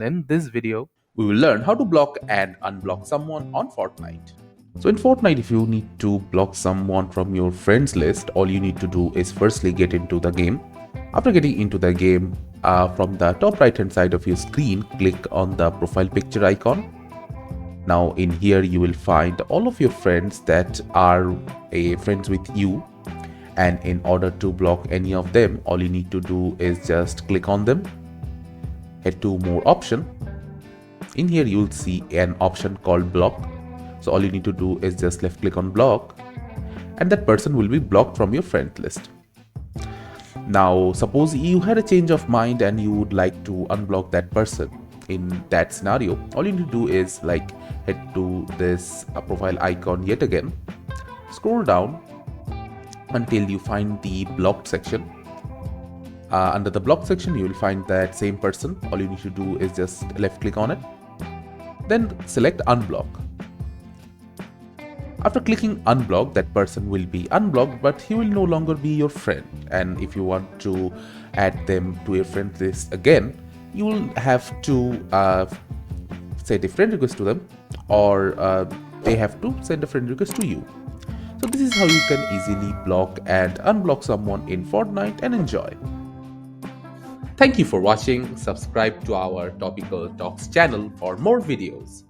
In this video, we will learn how to block and unblock someone on Fortnite. So in Fortnite, if you need to block someone from your friends list, all you need to do is firstly get into the game. After getting into the game, from the top right hand side of your screen, click on the profile picture icon. Now in here you will find all of your friends that are friends with you, and in order to block any of them, all you need to do is just click on them, head to more option. In here you will see an option called block. So all you need to do is just left click on block, and that person will be blocked from your friend list. Now suppose you had a change of mind and you would like to unblock that person. In that scenario, all you need to do is head to this profile icon yet again, scroll down until you find the blocked section. Under the block section you will find that same person. All you need to do is just left click on it, then select unblock. After clicking unblock, that person will be unblocked, but he will no longer be your friend. And if you want to add them to your friend list again, you will have to send a friend request to them, or they have to send a friend request to you. So this is how you can easily block and unblock someone in Fortnite and enjoy. Thank you for watching. Subscribe to our Topical Talks channel for more videos.